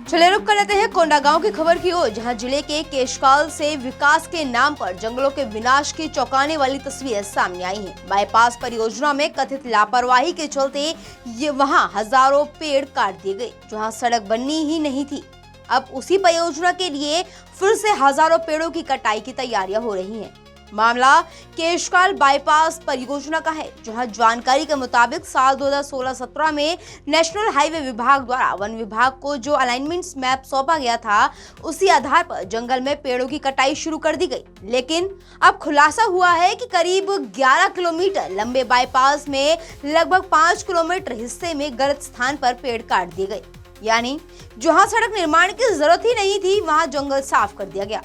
चले रुक कर लेते हैं कोंडागांव की खबर की ओर, जहां जिले के केशकाल से विकास के नाम पर जंगलों के विनाश की चौंकाने वाली तस्वीरें सामने आई हैं। बाईपास परियोजना में कथित लापरवाही के चलते ये वहां हजारों पेड़ काट दिए गए, जहां सड़क बननी ही नहीं थी। अब उसी परियोजना के लिए फिर से हजारों पेड़ों की कटाई की तैयारियां हो रही हैं। मामला केशकाल बाईपास परियोजना का है, जहां जानकारी के मुताबिक साल 2016-17 में नेशनल हाईवे विभाग द्वारा वन विभाग को जो अलाइनमेंट मैप सौंपा गया था, उसी आधार पर जंगल में पेड़ों की कटाई शुरू कर दी गई। लेकिन अब खुलासा हुआ है कि करीब 11 किलोमीटर लंबे बाईपास में लगभग 5 किलोमीटर हिस्से में गलत स्थान पर पेड़ काट दिए गए, यानी जहां सड़क निर्माण की जरूरत ही नहीं थी, वहां जंगल साफ कर दिया गया।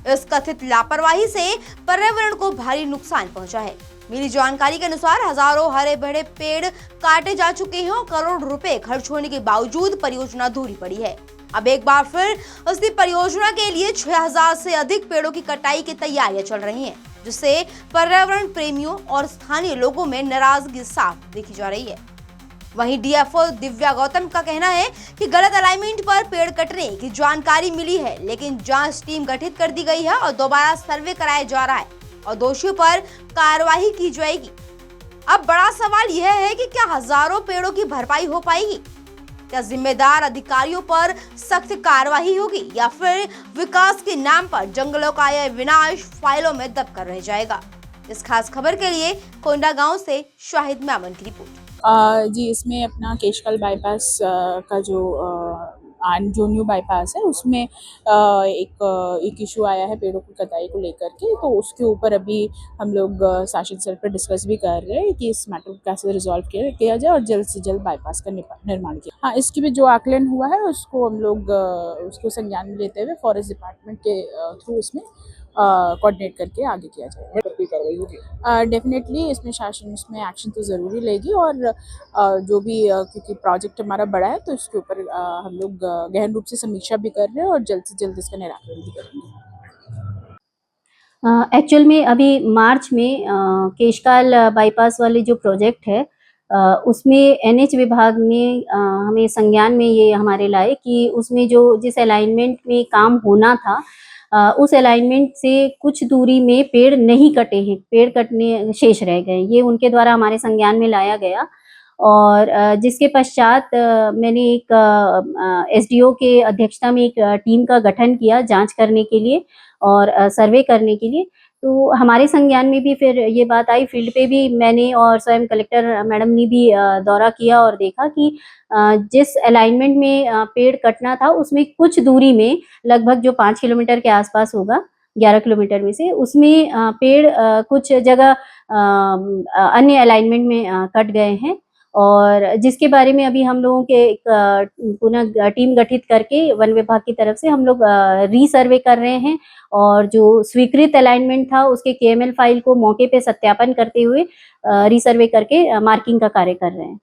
इस कथित लापरवाही से पर्यावरण को भारी नुकसान पहुंचा है। मिली जानकारी के अनुसार हजारों हरे भरे पेड़ काटे जा चुके हैं और करोड़ रुपए खर्च होने के बावजूद परियोजना अधूरी पड़ी है। अब एक बार फिर इस परियोजना के लिए 6000 से अधिक पेड़ों की कटाई की तैयारियां चल रही हैं, जिससे पर्यावरण प्रेमियों और स्थानीय लोगों में नाराजगी साफ देखी जा रही है। वहीं डीएफओ दिव्या गौतम का कहना है कि गलत अलाइनमेंट पर पेड़ कटने की जानकारी मिली है, लेकिन जांच टीम गठित कर दी गई है और दोबारा सर्वे कराया जा रहा है और दोषियों पर कार्रवाई की जाएगी। अब बड़ा सवाल यह है कि क्या हजारों पेड़ों की भरपाई हो पाएगी? क्या जिम्मेदार अधिकारियों पर सख्त कार्रवाई होगी या फिर विकास के नाम पर जंगलों का यह विनाश फाइलों में दब कर रह जाएगा? इस खास खबर के लिए कोंडागांव से शाहिद मामन की रिपोर्ट। जी, इसमें अपना केशकाल बाईपास का जो न्यू बाईपास है उसमें एक इशू आया है पेड़ों की कटाई को लेकर के, तो उसके ऊपर अभी हम लोग शासन स्तर पर डिस्कस भी कर रहे हैं कि इस मैटर को कैसे रिजॉल्व किया जाए और जल्द से जल्द बाईपास का निर्माण किया। हाँ, इसकी भी जो आकलन हुआ है उसको हम लोग उसको संज्ञान में लेते हुए फॉरेस्ट डिपार्टमेंट के थ्रू इसमें कोऑर्डिनेट करके आगे किया जाएगा। कार्रवाई होगी डेफिनेटली, इसमें शासन इसमें एक्शन तो ज़रूरी लेगी और जो भी क्योंकि प्रोजेक्ट हमारा बड़ा है तो इसके ऊपर हम लोग गहन रूप से समीक्षा भी कर रहे हैं और जल्द से जल्द इसका निराकरण भी करेंगे। एक्चुअल में अभी मार्च में केशकाल बाईपास वाले जो प्रोजेक्ट है उसमें एनएच विभाग ने हमें संज्ञान में ये हमारे लाए कि उसमें जो जिस अलाइनमेंट में काम होना था उस अलाइनमेंट से कुछ दूरी में पेड़ नहीं कटे हैं, पेड़ कटने शेष रह गए। ये उनके द्वारा हमारे संज्ञान में लाया गया और जिसके पश्चात मैंने एक एसडीओ के अध्यक्षता में एक टीम का गठन किया जांच करने के लिए और सर्वे करने के लिए। तो हमारे संज्ञान में भी फिर ये बात आई, फील्ड पे भी मैंने और स्वयं कलेक्टर मैडम ने भी दौरा किया और देखा कि जिस अलाइनमेंट में पेड़ कटना था उसमें कुछ दूरी में लगभग जो 5 किलोमीटर के आसपास होगा, 11 किलोमीटर में से उसमें पेड़ कुछ जगह अन्य अलाइनमेंट में कट गए हैं और जिसके बारे में अभी हम लोगों के एक पुनः टीम गठित करके वन विभाग की तरफ से हम लोग रीसर्वे कर रहे हैं और जो स्वीकृत अलाइनमेंट था उसके केएमएल फाइल को मौके पे सत्यापन करते हुए रीसर्वे करके मार्किंग का कार्य कर रहे हैं।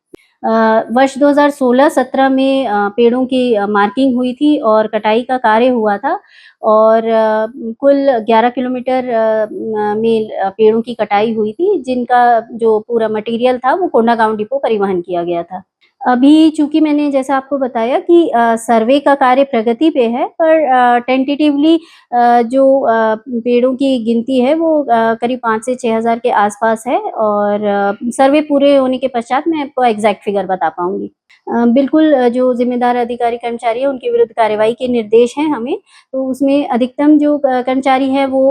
वर्ष 2016-17 में पेड़ों की मार्किंग हुई थी और कटाई का कार्य हुआ था और कुल 11 किलोमीटर में पेड़ों की कटाई हुई थी, जिनका जो पूरा मटेरियल था वो कोंडागांव डिपो परिवहन किया गया था। अभी चूंकि मैंने जैसा आपको बताया कि सर्वे का कार्य प्रगति पे है, पर टेंटेटिवली जो पेड़ों की गिनती है वो करीब 5 से 6,000 के आसपास है और सर्वे पूरे होने के पश्चात मैं आपको एग्जैक्ट फिगर बता पाऊंगी। बिल्कुल, जो जिम्मेदार अधिकारी कर्मचारी है उनके विरुद्ध कार्रवाई के निर्देश हैं हमें, तो उसमें अधिकतम जो कर्मचारी है वो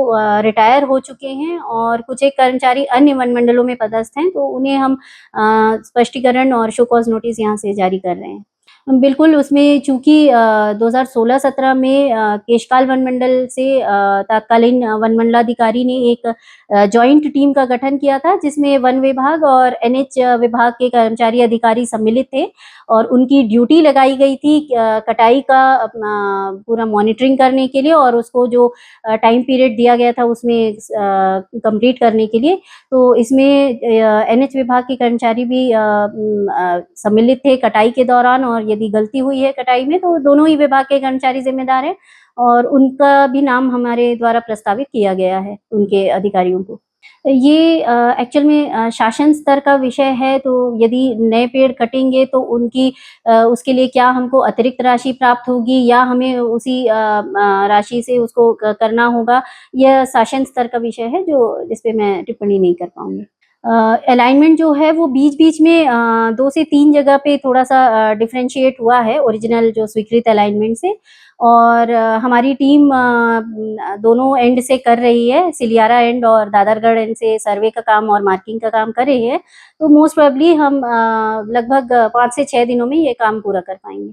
रिटायर हो चुके हैं और कुछ एक कर्मचारी अन्य वन मंडलों में पदस्थ हैं, तो उन्हें हम स्पष्टीकरण और शो कॉज नोटिस यहाँ से जारी कर रहे हैं। बिल्कुल, उसमें चूंकि 2016-17 में केशकाल वन मंडल से तत्कालीन वन मंडलाधिकारी ने एक जॉइंट टीम का गठन किया था, जिसमें वन विभाग और एनएच विभाग के कर्मचारी अधिकारी सम्मिलित थे और उनकी ड्यूटी लगाई गई थी कटाई का पूरा मॉनिटरिंग करने के लिए और उसको जो टाइम पीरियड दिया गया था उसमें कंप्लीट करने के लिए। तो इसमें एनएच विभाग के कर्मचारी भी सम्मिलित थे कटाई के दौरान और यदि गलती हुई है कटाई में तो दोनों ही विभाग के कर्मचारी जिम्मेदार हैं और उनका भी नाम हमारे द्वारा प्रस्तावित किया गया है उनके अधिकारियों को। ये एक्चुअल में शासन स्तर का विषय है, तो यदि नए पेड़ कटेंगे तो उसके लिए क्या हमको अतिरिक्त राशि प्राप्त होगी या हमें उसी राशि से उसको करना होगा, यह शासन स्तर का विषय है जो जिस पे मैं टिप्पणी नहीं कर पाऊंगी। अलाइनमेंट जो है वो बीच-बीच में 2 से 3 जगह पे थोड़ा-सा डिफरेंशिएट हुआ है ओरिजिनल जो स्वीकृत अलाइनमेंट से, और हमारी टीम दोनों एंड से कर रही है, सिलियारा एंड और दादरगढ़ एंड से सर्वे का काम और मार्किंग का काम कर रही है। तो मोस्ट प्रोबेबली हम लगभग 5 से 6 दिनों में ये काम पूरा कर पाएँगे।